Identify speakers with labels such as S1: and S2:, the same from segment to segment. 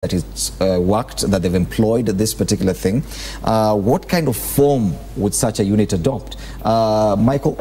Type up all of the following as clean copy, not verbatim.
S1: that it's worked, that they've employed this particular thing. What kind of form would such a unit adopt? Michael?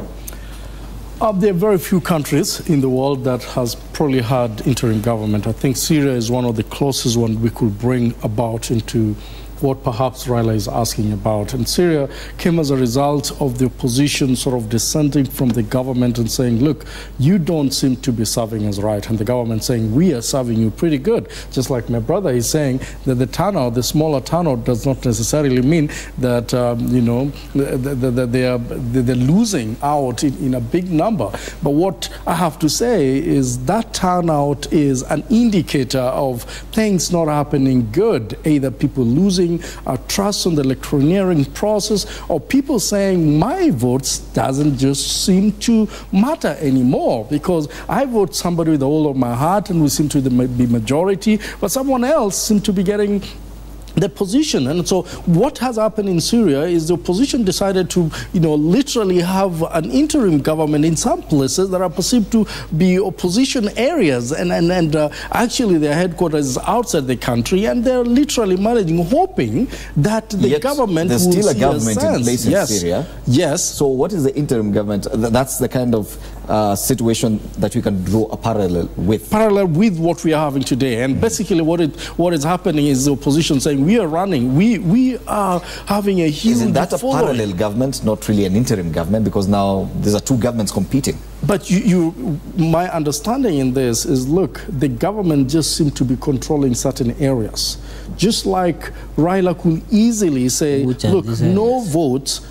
S2: There are very few countries in the world that has probably had interim government. I think Syria is one of the closest ones we could bring about into what perhaps Raila is asking about. And Syria came as a result of the opposition sort of dissenting from the government and saying, look, you don't seem to be serving us right. And the government saying, we are serving you pretty good. Just like my brother is saying that the turnout, the smaller turnout does not necessarily mean that, you know, that they're losing out in a big number. But what I have to say is that turnout is an indicator of things not happening good, either people losing trust on the electioneering process, or people saying my votes doesn't just seem to matter anymore because I vote somebody with the whole of my heart and we seem to be majority, but someone else seems to be getting the position. And so what has happened in Syria is the opposition decided to, you know, literally have an interim government in some places that are perceived to be opposition areas, and actually their headquarters is outside the country, and they're literally managing, hoping that the government
S1: there's
S2: will
S1: still a
S2: see
S1: government
S2: a sense.
S1: in place in Syria.
S2: Yes.
S1: So what is the interim government? That's the kind of situation that we can draw a parallel with.
S2: Parallel with what we are having today. And basically what is happening is the opposition saying we are running, we are having a huge
S1: Isn't that a
S2: following.
S1: parallel government, not really an interim government, because now these are two governments competing?
S2: But my understanding in this is, look, the government just seems to be controlling certain areas. Just like Raila could easily say, look, no votes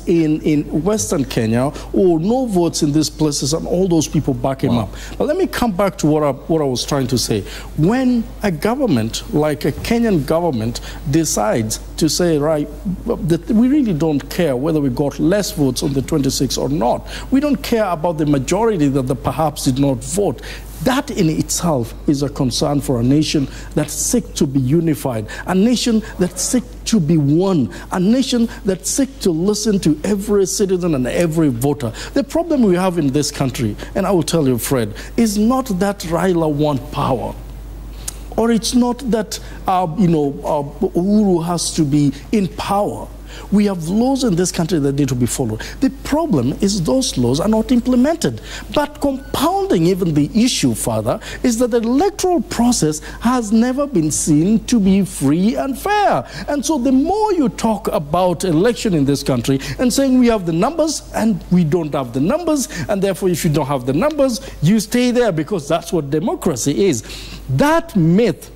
S2: in Western Kenya, or no votes in these places, and all those people back him up. But let me come back to what I was trying to say. When a government, like a Kenyan government, decides to say, right, that we really don't care whether we got less votes on the 26th or not. We don't care about the majority that perhaps did not vote. That in itself is a concern for a nation that seeks to be unified, a nation that seeks to be one, a nation that seeks to listen to every citizen and every voter. The problem we have in this country, and I will tell you, Fred, is not that Raila wants power, or it's not that Uhuru has to be in power. We have laws in this country that need to be followed. The problem is those laws are not implemented. But compounding even the issue further is that the electoral process has never been seen to be free and fair. And so the more you talk about election in this country and saying we have the numbers and we don't have the numbers, and therefore if you don't have the numbers, you stay there because that's what democracy is. That myth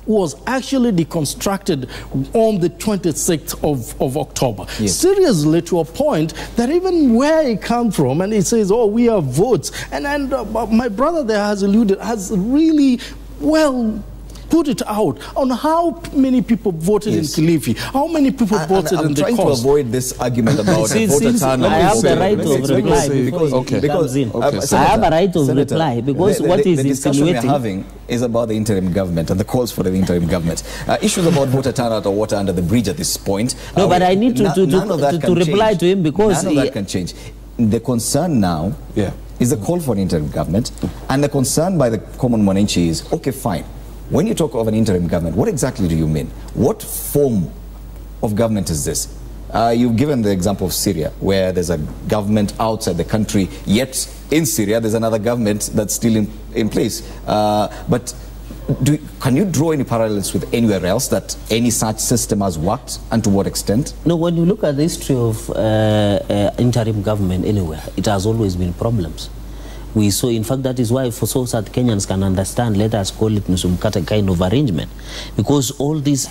S2: was actually deconstructed on the 26th of October. Yes. Seriously, to a point that even where it comes from, and it says, oh, we have votes. And my brother there has really well put it out on how many people voted in Kilifi, how many people voted in the coast.
S1: I'm trying to avoid this argument about voter turnout.
S3: I have the right of reply I have a right of reply because what is
S1: the discussion we're having is about the interim government and the calls for the interim government. Issues about voter turnout or water under the bridge at this point.
S3: No, but I need to reply to him because
S1: none of that can change. The concern now is the call for an interim government, and the concern by the common Mwananchi is, okay, fine. When you talk of an interim government, what exactly do you mean? What form of government is this? You've given the example of Syria, where there's a government outside the country, yet in Syria there's another government that's still in place. But can you draw any parallels with anywhere else that any such system has worked, and to what extent?
S3: No, when you look at the history of interim government anywhere, it has always been problems. We saw, in fact, that is why for so that Kenyans can understand, let us call it Nusumkata kind of arrangement. Because all these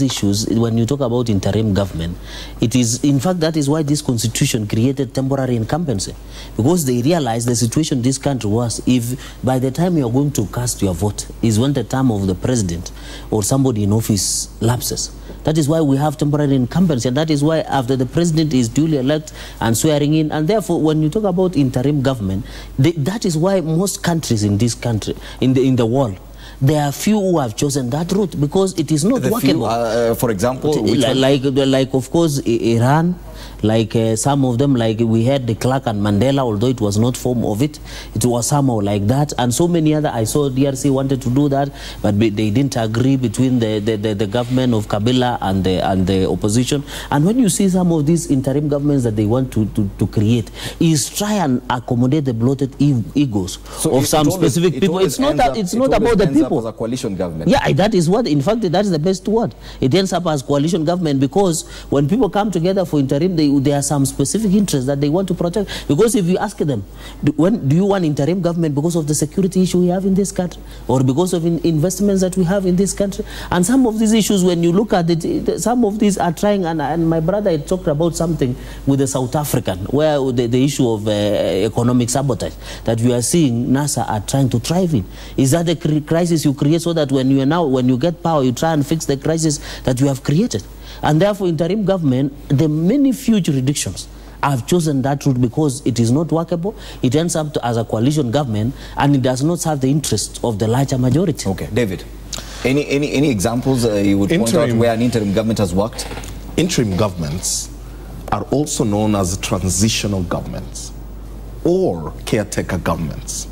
S3: issues, when you talk about interim government, it is, in fact, that is why this constitution created temporary incumbency. Because they realized the situation this country was, if by the time you are going to cast your vote is when the term of the president or somebody in office lapses. That is why we have temporary incumbency, and that is why after the president is duly elected and swearing in, and therefore when you talk about interim government, that is why most countries in this country, in the world, There are few who have chosen that route because it is not workable.
S1: For example,
S3: like of course Iran, like some of them, like we had the Clark and Mandela, although it was not form of it, it was somehow like that, and so many other. I saw DRC wanted to do that, but they didn't agree between the government of Kabila and the opposition. And when you see some of these interim governments that they want to create, is try and accommodate the bloated egos of some specific people. It's not about the people.
S1: As a coalition government.
S3: Yeah, that is what. In fact, that is the best word. It ends up as coalition government because when people come together for interim, there are some specific interests that they want to protect. Because if you ask them, do you want interim government because of the security issue we have in this country, or because of investments that we have in this country? And some of these issues, when you look at it, some of these are trying. And my brother had talked about something with the South African, where the issue of economic sabotage that we are seeing NASA are trying to thrive in. Is that the crisis you create so that when you get power, you try and fix the crisis that you have created? And therefore, interim government, the many few jurisdictions have chosen that route because it is not workable. It ends up as a coalition government, and it does not serve the interests of the larger majority.
S1: Okay, David, any examples you would point out where an interim government has worked?
S4: Interim governments are also known as transitional governments or caretaker governments.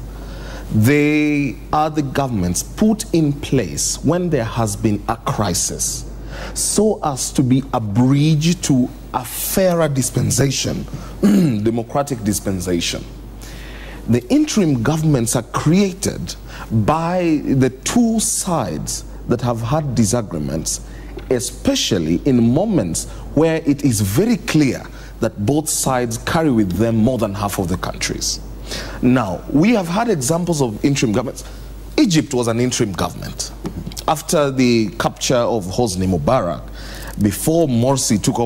S4: They are the governments put in place when there has been a crisis, so as to be a bridge to a fairer dispensation, democratic dispensation. The interim governments are created by the two sides that have had disagreements, especially in moments where it is very clear that both sides carry with them more than half of the countries. Now, we have had examples of interim governments. Egypt was an interim government. After the capture of Hosni Mubarak, before Morsi took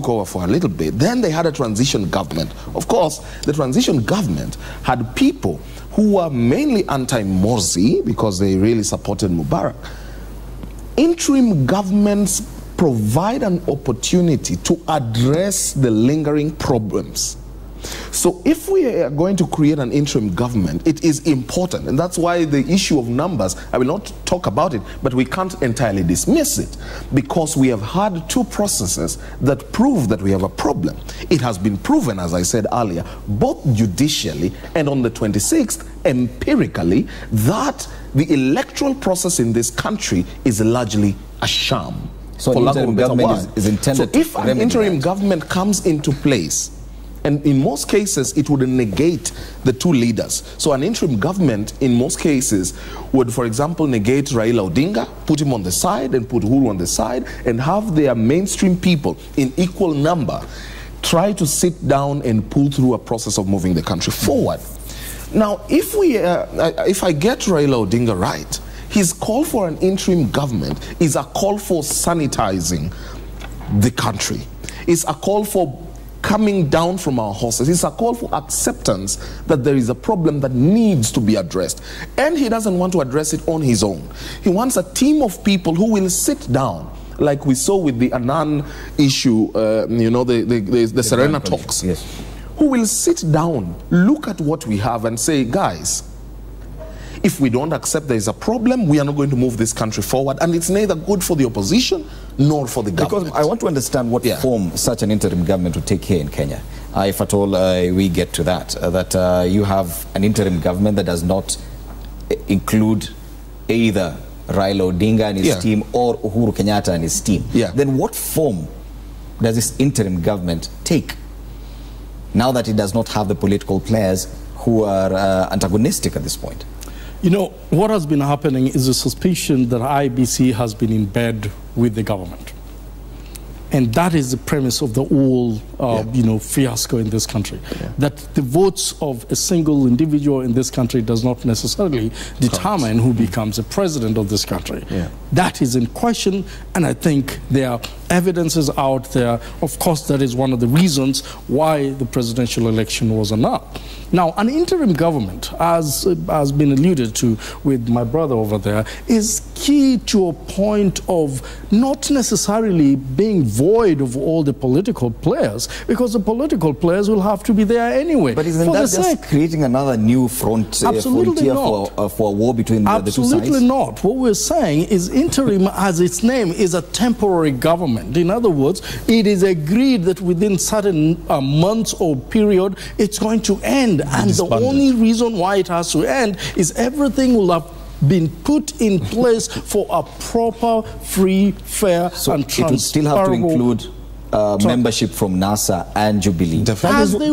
S4: over for a little bit, then they had a transition government. Of course, the transition government had people who were mainly anti-Morsi because they really supported Mubarak. Interim governments provide an opportunity to address the lingering problems. So if we are going to create an interim government, it is important, and that's why the issue of numbers, I will not talk about it, but we can't entirely dismiss it, because we have had two processes that prove that we have a problem. It has been proven, as I said earlier, both judicially and on the 26th, empirically, that the electoral process in this country is largely a sham.
S1: So an interim government is intended
S4: to if an interim government comes into place, and in most cases, it would negate the two leaders. So an interim government, in most cases, would, for example, negate Raila Odinga, put him on the side, and put Uhuru on the side, and have their mainstream people in equal number try to sit down and pull through a process of moving the country forward. Now, if I get Raila Odinga right, his call for an interim government is a call for sanitizing the country. It's a call for coming down from our horses. It's a call for acceptance that there is a problem that needs to be addressed. And he doesn't want to address it on his own. He wants a team of people who will sit down, like we saw with the Annan issue, you know, the Serena talks,
S1: yes,
S4: who will sit down, look at what we have and say, guys, if we don't accept there is a problem, we are not going to move this country forward, and it's neither good for the opposition nor for the government.
S1: Because I want to understand what form such an interim government would take here in Kenya, if at all we get to that, you have an interim government that does not include either Raila Odinga and his team or Uhuru Kenyatta and his team. Then what form does this interim government take now that it does not have the political players who are antagonistic at this point?
S2: You know, what has been happening is a suspicion that IBC has been in bed with the government. And that is the premise of the whole, you know, fiasco in this country. That the votes of a single individual in this country does not necessarily determine who becomes a president of this country. That is in question, and I think there are Evidence is out there. Of course, that is one of the reasons why the presidential election was annulled. Now, an interim government, as has been alluded to with my brother over there, is key to a point of not necessarily being void of all the political players, because the political players will have to be there anyway.
S1: But isn't that just creating another new frontier for a war between the two sides?
S2: Absolutely not. What we're saying is interim, as its name, is a temporary government. In other words, it is agreed that within certain months or period, it's going to end. And the only reason why it has to end is everything will have been put in place for a proper, free, fair, and transparent.
S1: It would still have to include membership from NASA and Jubilee.
S2: As they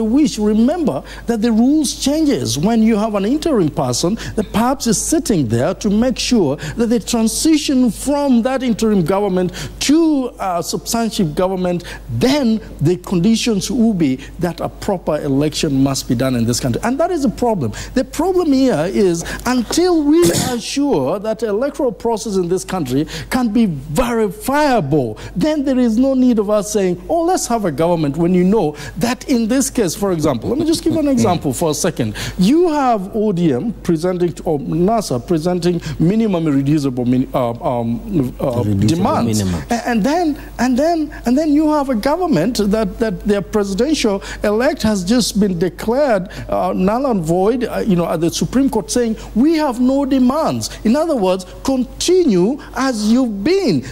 S2: wish. Remember that the rules changes when you have an interim person that perhaps is sitting there to make sure that the transition from that interim government to a substantive government, then the conditions will be that a proper election must be done in this country. And that is a problem. The problem here is until we are sure that the electoral process in this country can be verifiable, then there is no need of us saying, oh, let's have a government, when you know that in this case, for example, let me just give an example for a second. You have ODM presenting, or NASA presenting minimum irreducible demands. And then you have a government that their presidential elect has just been declared null and void, at the Supreme Court, saying we have no demands. In other words, continue as you've been.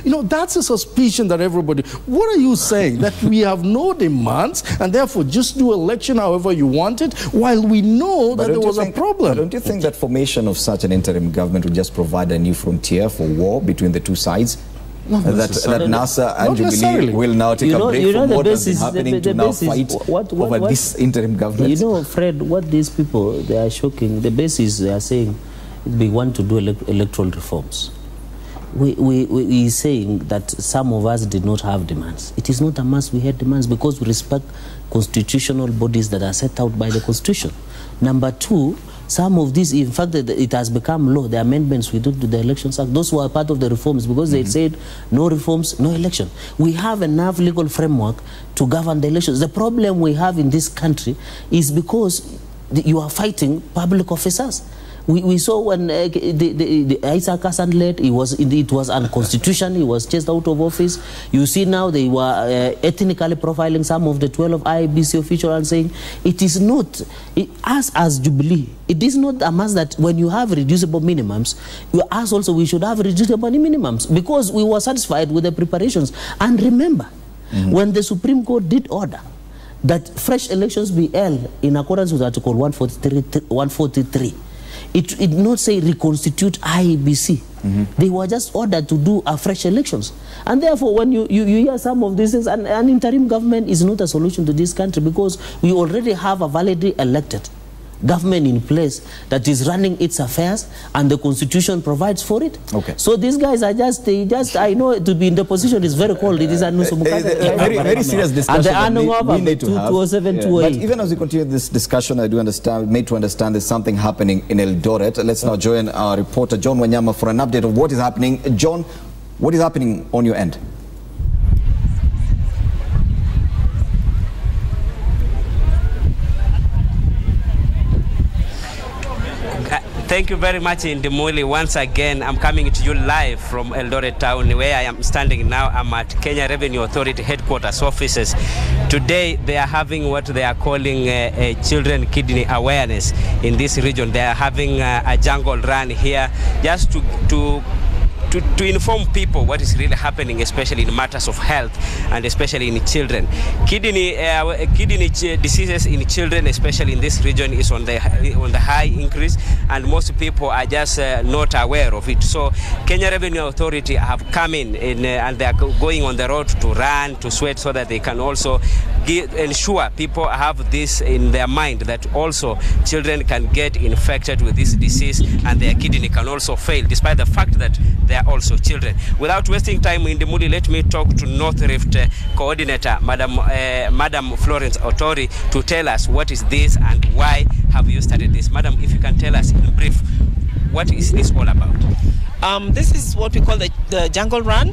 S2: That's a suspicion that everybody, what are you saying? That we have no demands and therefore just do election however you want it, while we know that there was a problem.
S1: Don't you think that formation of such an interim government would just provide a new frontier for war between the two sides? That NASA and Jubilee will now take a break from what has been happening to now fight over this interim government?
S3: Fred, what these people, they are shocking. The basis, they are saying they want to do electoral reforms. We saying that some of us did not have demands. It is not a must we had demands, because we respect constitutional bodies that are set out by the Constitution. Number two, some of these, in fact, it has become law, the amendments we did to the Elections Act, those were part of the reforms, because they said no reforms, no election. We have enough legal framework to govern the elections. The problem we have in this country is because you are fighting public officers. We saw when the Isaac Hassan led, it was unconstitutional, he was chased out of office. You see now they were ethnically profiling some of the 12 IEBC officials and saying it is not, us as Jubilee, it is not a must that when you have reducible minimums, us also we should have reducible minimums, because we were satisfied with the preparations. And remember, when the Supreme Court did order that fresh elections be held in accordance with Article 143, it did not say reconstitute IEBC. They were just ordered to do a fresh elections. And therefore, when you hear some of these things, an interim government is not a solution to this country, because we already have a validly elected government in place that is running its affairs, and the Constitution provides for it. Okay. So these guys are I know to be in the position is very cold. It is a
S1: very serious discussion.
S3: And
S1: we need to have.
S3: 207, 208.
S1: But even as we continue this discussion, I do made to understand there's something happening in Eldoret. Let's now join our reporter John Wanyama for an update of what is happening. John, what is happening on your end?
S5: Thank you very much, Indimuli. Once again, I'm coming to you live from Eldoret town, where I am standing now. I'm at Kenya Revenue Authority headquarters offices. Today, they are having what they are calling a children kidney awareness in this region. They are having a jungle run here just to inform people what is really happening, especially in matters of health and especially in children. Kidney diseases in children, especially in this region, is on the high increase, and most people are just not aware of it. So Kenya Revenue Authority have come in and they are going on the road to run, to sweat, so that they can also ensure people have this in their mind, that also children can get infected with this disease and their kidney can also fail, despite the fact that they are also children. Without wasting time in the mood, let me talk to North Rift coordinator, Madam Florence Otori, to tell us what is this and why have you started this. Madam, if you can tell us in brief, what is this all about?
S6: This is what we call the jungle run.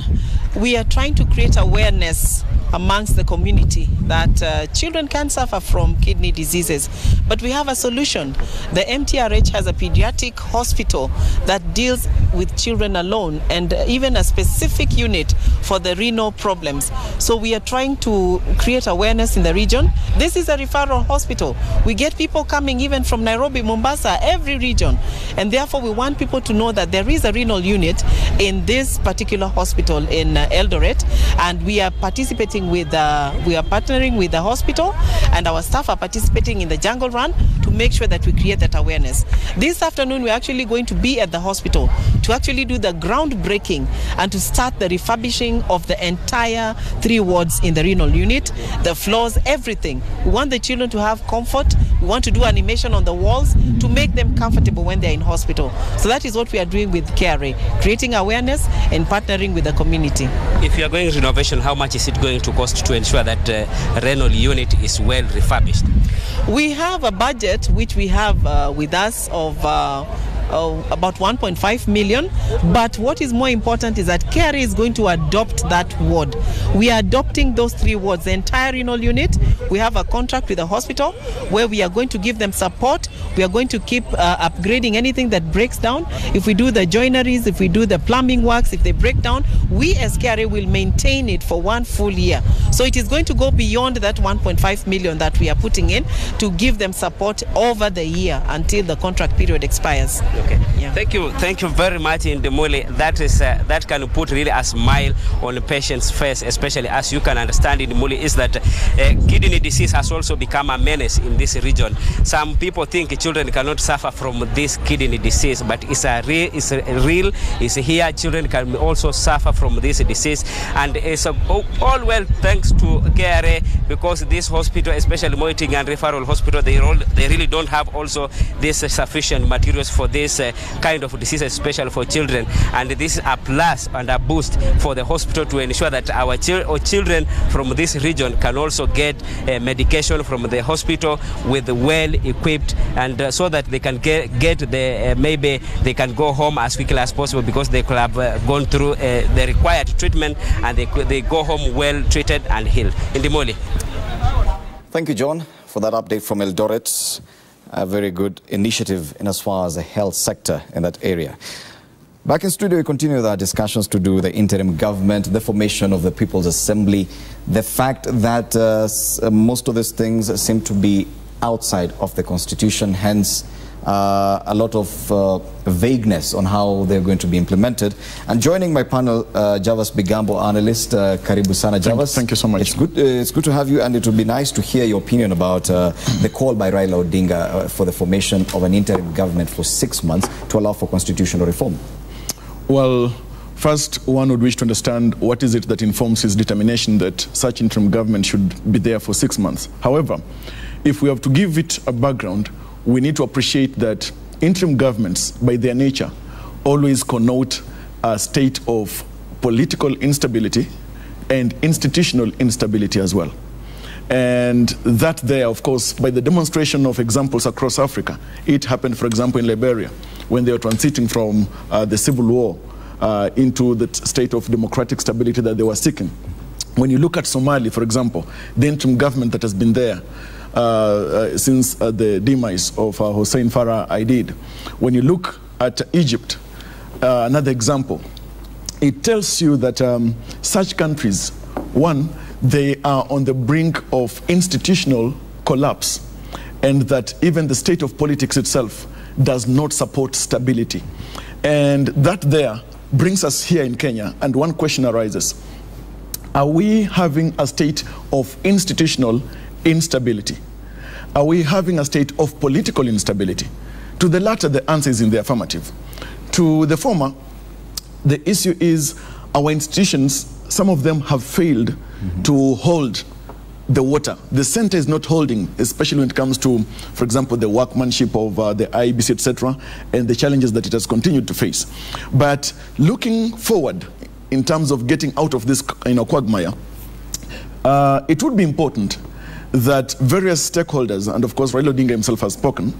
S6: We are trying to create awareness amongst the community that children can suffer from kidney diseases. But we have a solution. The MTRH has a pediatric hospital that deals with children alone, and even a specific unit for the renal problems. So we are trying to create awareness in the region. This is a referral hospital. We get people coming even from Nairobi, Mombasa, every region. And therefore we want people to know that there is a renal unit in this particular hospital in Eldoret, and we are participating with we are partnering with the hospital, and our staff are participating in the jungle run to make sure that we create that awareness. This afternoon we're actually going to be at the hospital to actually do the groundbreaking and to start the refurbishing of the entire 3 wards in the renal unit, the floors, everything. We want the children to have comfort. We want to do animation on the walls to make them comfortable when they're in hospital. So that is what we are doing with KRA, creating awareness and partnering with the community.
S5: If you are going renovation, how much is it going to cost to ensure that renal unit is well refurbished?
S6: We have a budget which we have with us of about 1.5 million, but what is more important is that KRA is going to adopt that ward. We are adopting those 3 wards, the entire renal unit. We have a contract with the hospital where we are going to give them support. We are going to keep upgrading anything that breaks down. If we do the joineries, if we do the plumbing works, if they break down, we as KRA will maintain it for 1 full year. So it is going to go beyond that 1.5 million that we are putting in to give them support over the year until the contract period expires.
S5: Okay.
S6: Yeah.
S5: Thank you very much, Ndimuli. That can put really a smile on the patient's face, especially as you can understand, Ndimuli, is that kidney disease has also become a menace in this region. Some people think children cannot suffer from this kidney disease, but it's here. Children can also suffer from this disease, and it's all well thanks to KRA, because this hospital, especially Moiting and Referral Hospital, they really don't have also this sufficient materials for this kind of disease, especially for children. And this is a plus and a boost for the hospital to ensure that our children from this region can also get medication from the hospital with well equipped, and so that they can get the maybe they can go home as quickly as possible, because they could have gone through the required treatment, and they go home well treated and healed. Ndimuli.
S1: Thank you, John, for that update from Eldoret. A very good initiative in as far as the health sector in that area. Back in studio, we continue with our discussions to do with the interim government, the formation of the People's Assembly, the fact that most of these things seem to be outside of the Constitution, hence a lot of vagueness on how they're going to be implemented. And joining my panel, Javas Bigambo, analyst. Karibu sana, Javas.
S7: Thank you so much.
S1: It's good to have you, and it would be nice to hear your opinion about the call by Raila Odinga for the formation of an interim government for 6 months to allow for constitutional reform.
S7: Well, first, one would wish to understand what is it that informs his determination that such interim government should be there for 6 months. However, if we have to give it a background, we need to appreciate that interim governments, by their nature, always connote a state of political instability and institutional instability as well. And that there, of course, by the demonstration of examples across Africa, it happened, for example, in Liberia, when they were transiting from the civil war into the state of democratic stability that they were seeking. When you look at Somalia, for example, the interim government that has been there since the demise of Hussein Farah Aidid. When you look at Egypt, another example, it tells you that such countries, one, they are on the brink of institutional collapse, and that even the state of politics itself does not support stability. And that there brings us here in Kenya, and one question arises. Are we having a state of institutional instability? Are we having a state of political instability? To the latter, the answer is in the affirmative. To the former, the issue is our institutions, some of them have failed to hold the water. The center is not holding, especially when it comes to, for example, the workmanship of the IEBC, etc., and the challenges that it has continued to face. But looking forward, in terms of getting out of this quagmire, it would be important that various stakeholders, and of course Raila Odinga himself has spoken,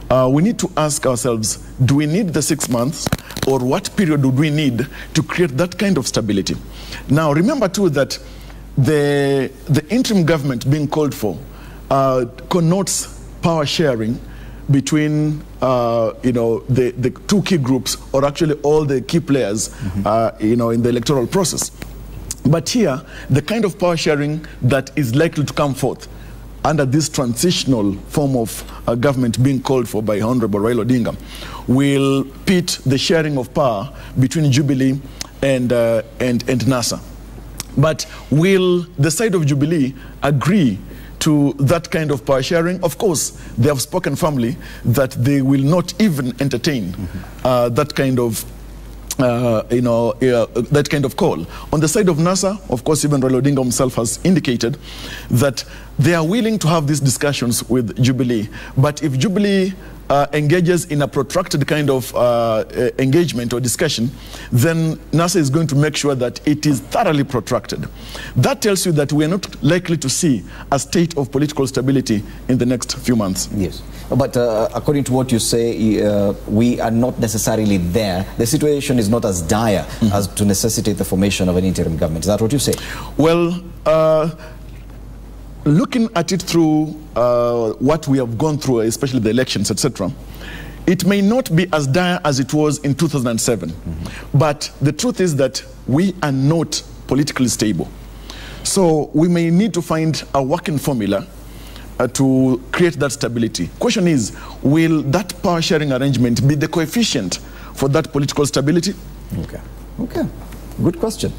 S7: we need to ask ourselves, do we need the 6 months, or what period would we need to create that kind of stability? Now, remember too that the interim government being called for connotes power sharing between the two key groups, or actually all the key players in the electoral process. But here, the kind of power sharing that is likely to come forth under this transitional form of government being called for by Honorable Raila Odinga will pit the sharing of power between Jubilee and NASA. But will the side of Jubilee agree to that kind of power sharing? Of course, they have spoken firmly that they will not even entertain that kind of that kind of call. On the side of NASA, of course, even Raila Odinga himself has indicated that they are willing to have these discussions with Jubilee. But if Jubilee engages in a protracted kind of engagement or discussion, then NASA is going to make sure that it is thoroughly protracted. That tells you that we are not likely to see a state of political stability in the next few months.
S1: Yes. But according to what you say, we are not necessarily there. The situation is not as dire as to necessitate the formation of an interim government. Is that what you say?
S7: Well, looking at it through what we have gone through, especially the elections, etc., it may not be as dire as it was in 2007. But the truth is that we are not politically stable. So we may need to find a working formula to create that stability. Question is, will that power sharing arrangement be the coefficient for that political stability?
S1: Okay. Okay. Good question.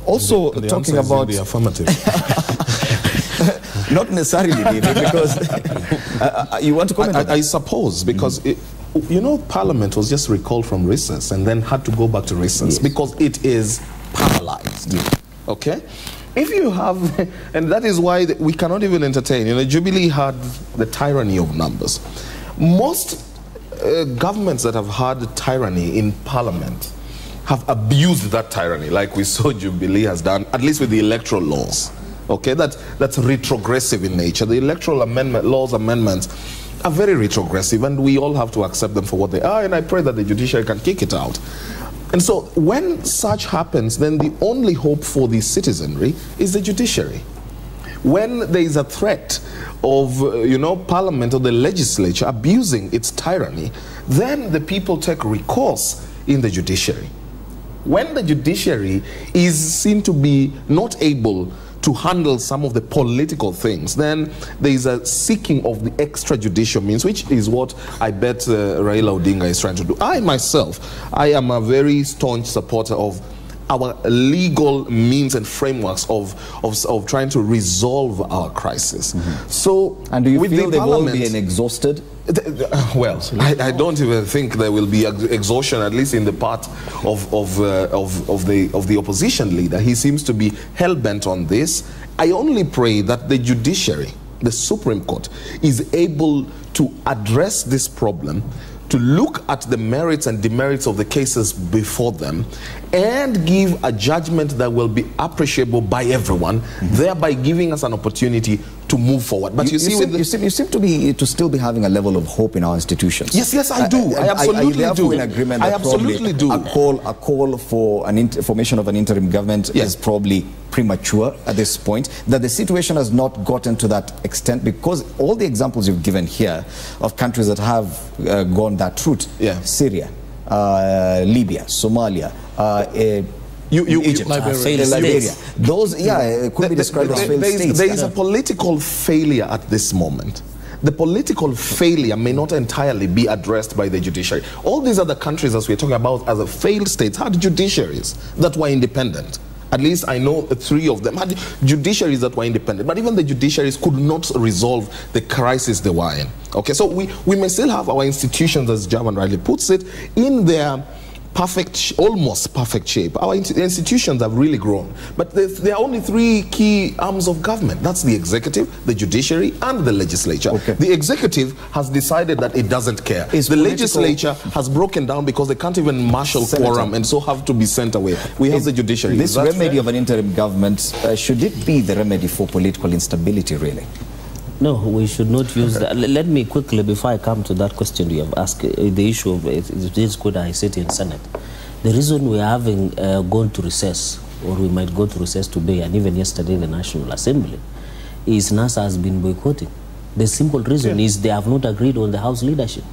S1: Also,
S4: the
S1: talking
S4: answer is
S1: about
S4: in the affirmative.
S1: Not necessarily, David, because you want to comment on that?
S4: I suppose, because Parliament was just recalled from recess and then had to go back to recess because it is paralyzed. Okay? If you have, and that is why we cannot even entertain. Jubilee had the tyranny of numbers. Most governments that have had tyranny in Parliament have abused that tyranny, like we saw Jubilee has done, at least with the electoral laws. Okay, that's retrogressive in nature. The electoral amendments are very retrogressive, and we all have to accept them for what they are, and I pray that the judiciary can kick it out. And so when such happens, then the only hope for the citizenry is the judiciary. When there is a threat of, Parliament or the legislature abusing its tyranny, then the people take recourse in the judiciary. When the judiciary is seen to be not able to handle some of the political things, then there is a seeking of the extrajudicial means, which is what I bet Raila Odinga is trying to do. I myself, I am a very staunch supporter of our legal means and frameworks of trying to resolve our crisis. So,
S1: and do you feel they will be exhausted?
S4: Well, I don't even think there will be exhaustion, at least in the part of the opposition leader. He seems to be hell-bent on this. I only pray that the judiciary, the Supreme Court, is able to address this problem, to look at the merits and demerits of the cases before them, and give a judgment that will be appreciable by everyone, thereby giving us an opportunity to move forward. But you seem
S1: to still be having a level of hope in our institutions.
S4: Yes, I do. I absolutely do.
S1: In agreement that a call for formation of an interim government is probably premature at this point, that the situation has not gotten to that extent, because all the examples you've given here of countries that have gone that route, Syria, Libya, Somalia, Egypt, Liberia. Those, could be described as failed states.
S4: There is a political failure at this moment. The political failure may not entirely be addressed by the judiciary. All these other countries, as we're talking about, as a failed states, had judiciaries that were independent. At least I know 3 of them had judiciaries that were independent, but even the judiciaries could not resolve the crisis they were in. Okay, so we may still have our institutions, as Javan rightly puts it, in their almost perfect shape. Our institutions have really grown, but there are only 3 key arms of government. That's the executive, the judiciary, and the legislature. Okay. The executive has decided that it doesn't care. The legislature has broken down because they can't even marshal quorum, and so have to be sent away. We have the judiciary.
S1: This remedy of an interim government, should it be the remedy for political instability, really?
S3: No, we should not use that. Let me quickly, before I come to that question you have asked, the issue of this could I sit in Senate. The reason we are having gone to recess, or we might go to recess today, and even yesterday in the National Assembly, is NASA has been boycotting. The simple reason is they have not agreed on the House leadership.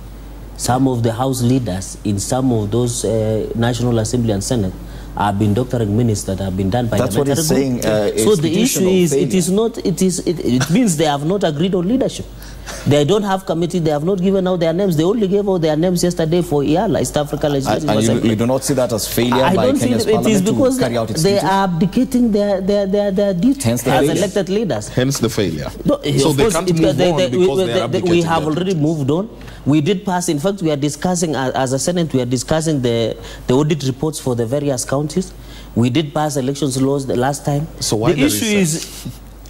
S3: Some of the House leaders in some of those National Assembly and Senate have been doctoring minutes that have been done by
S1: That's
S3: the
S1: what he's saying.
S3: So the issue is, it means they have not agreed on leadership. They don't have committee, they have not given out their names. They only gave out their names yesterday for EALA, East Africa Legislative Assembly.
S1: You do not see that as failure
S3: I
S1: by
S3: don't
S1: Kenya's
S3: think it is because
S1: to carry out its
S3: they
S1: duties?
S3: are abdicating their duties as elected leaders.
S4: Hence the failure.
S3: No,
S4: so they can't move on because they are abdicating.
S3: We have already moved on. We did pass, in fact, we are discussing, as a Senate, we are discussing the audit reports for the various counties. We did pass elections laws the last time.
S4: So why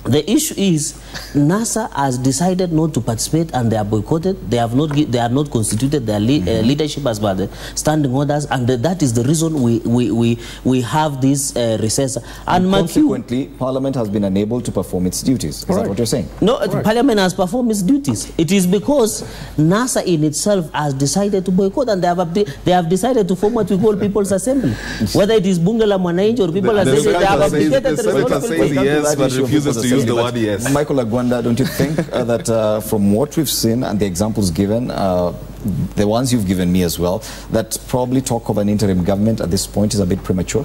S3: the issue is NASA has decided not to participate, and they are boycotted. They have not constituted their leadership as per the standing orders, and that is the reason we have this recess. And
S1: consequently, Parliament has been unable to perform its duties. Is that what you're saying?
S3: No, Parliament has performed its duties. It is because NASA in itself has decided to boycott, and they have decided to form what we call People's Assembly. Whether it is Bunge la Mwananchi or People Assembly, they have abdicated the responsibility.
S4: Yes, but refuses to use the word yes.
S1: Michael Agwanda, don't you think that from what we've seen and the examples given, the ones you've given me as well, that probably talk of an interim government at this point is a bit premature?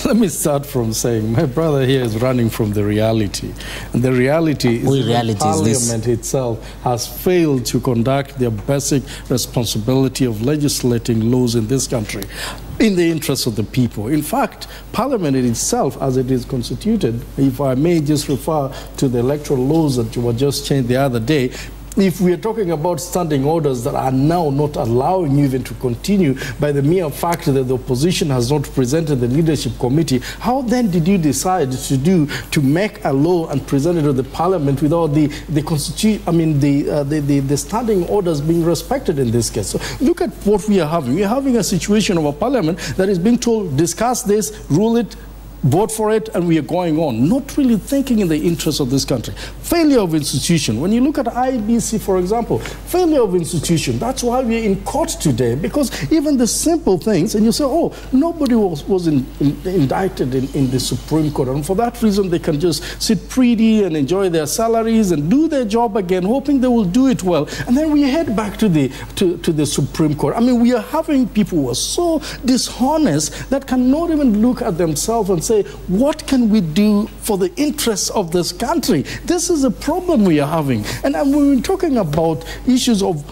S2: Let me start from saying my brother here is running from the reality. And the reality is that Parliament itself has failed to conduct their basic responsibility of legislating laws in this country in the interest of the people. In fact, Parliament in itself, as it is constituted, if I may just refer to the electoral laws that were just changed the other day, if we are talking about standing orders that are now not allowing you even to continue by the mere fact that the opposition has not presented the leadership committee, how then did you decide to make a law and present it to the Parliament without the constitution? I mean the standing orders being respected in this case? So look at what we are having. We are having a situation of a Parliament that is being told, discuss this, rule it, vote for it, and we are going on, not really thinking in the interest of this country. Failure of institution. When you look at IBC, for example, failure of institution. That's why we're in court today, because even the simple things, and you say, oh, nobody was indicted in the Supreme Court, and for that reason they can just sit pretty and enjoy their salaries and do their job again, hoping they will do it well, and then we head back to the Supreme Court. I mean, we are having people who are so dishonest that cannot even look at themselves and say, what can we do for the interests of this country? This is a problem we are having. And when we're talking about issues of,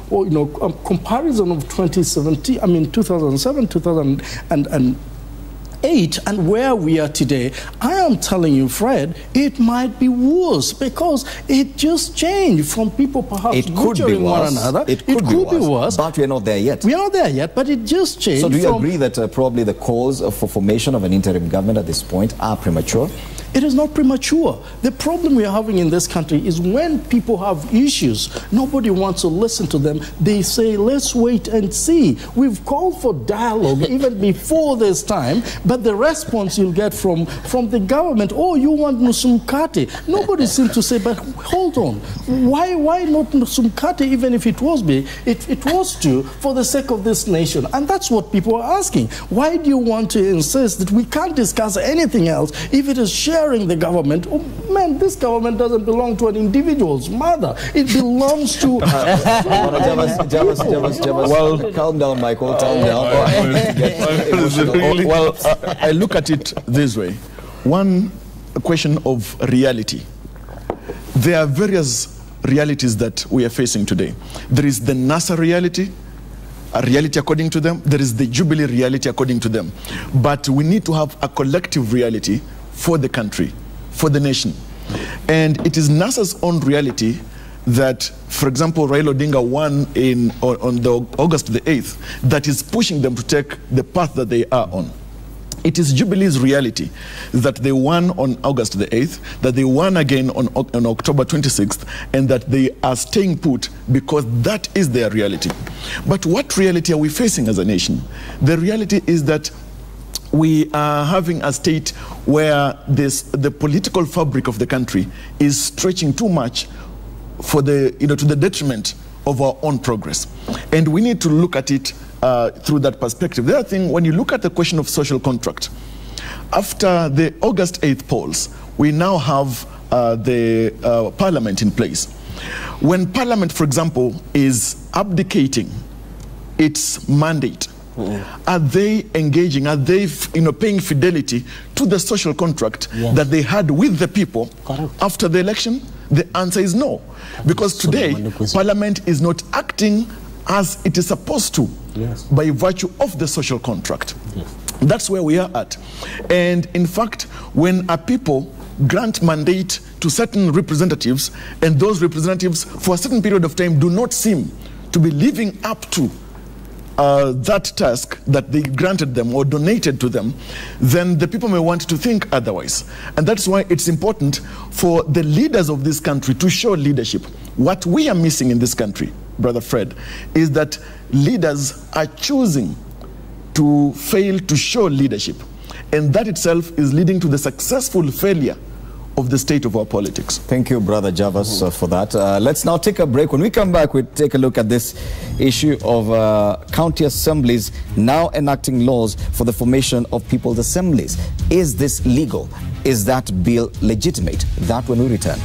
S2: comparison of 2007, 2008, and where we are today, I am telling you, Fred, it might be worse, because it just changed from people perhaps butchering one another.
S1: It could be worse, but we are not there yet.
S2: We are not there yet, but it just changed.
S1: So do you agree that probably the calls for formation of an interim government at this point are premature?
S2: It is not premature. The problem we are having in this country is when people have issues, nobody wants to listen to them. They say, let's wait and see. We've called for dialogue even before this time, but the response you'll get from the government, oh, you want Nusumkati. Nobody seems to say, but hold on, why not Nusumkati, even if it was to, for the sake of this nation? And that's what people are asking. Why do you want to insist that we can't discuss anything else if it is sharing the government? Oh man, this government doesn't belong to an individual's mother. It belongs to...
S1: Well, calm down, Michael, calm down.
S7: Well, I look at it this way. One, a question of reality. There are various realities that we are facing today. There is the NASA reality, a reality according to them. There is the Jubilee reality according to them. But we need to have a collective reality for the country, for the nation. And it is NASA's own reality that, for example, Raila Odinga won on August the 8th, that is pushing them to take the path that they are on. It is Jubilee's reality that they won on August the 8th, that they won again on October 26th, and that they are staying put because that is their reality. But what reality are we facing as a nation? The reality is that we are having a state where the political fabric of the country is stretching too much for the, to the detriment of our own progress. And we need to look at it through that perspective. The other thing, when you look at the question of social contract, after the August 8th polls, we now have the parliament in place. When parliament, for example, is abdicating its mandate, are they engaging, are they paying fidelity to the social contract that they had with the people after the election? The answer is no. Because today, parliament is not acting as it is supposed to by virtue of the social contract. That's where we are at. And in fact, when a people grant mandate to certain representatives, and those representatives for a certain period of time do not seem to be living up to that task that they granted them or donated to them, then the people may want to think otherwise. And that's why it's important for the leaders of this country to show leadership. What we are missing in this country, Brother Fred, is that leaders are choosing to fail to show leadership. And that itself is leading to the successful failure of the state of our politics.
S1: Thank you, Brother Javas, for that. Let's now take a break. When we come back, we'll take a look at this issue of county assemblies now enacting laws for the formation of people's assemblies. Is this legal? Is that bill legitimate? That when we return.